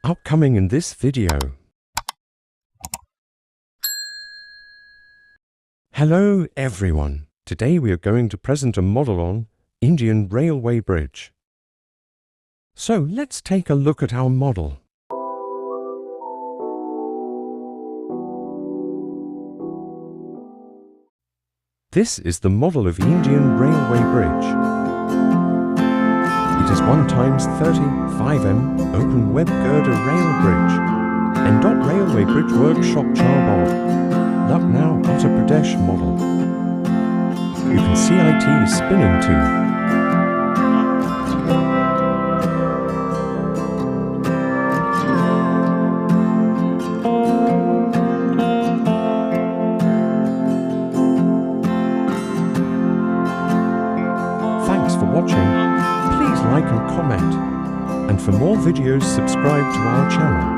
Upcoming in this video. Hello everyone. Today we are going to present a model on Indian Railway Bridge. So let's take a look at our model. This is the model of Indian Railway Bridge. It is 1 x 30 5M open web girder rail bridge. Endot Railway Bridge Workshop Charbol, Lucknow, Uttar Pradesh model. You can see it is spinning too. Thanks for watching. Please like and comment. And for more videos, subscribe to our channel.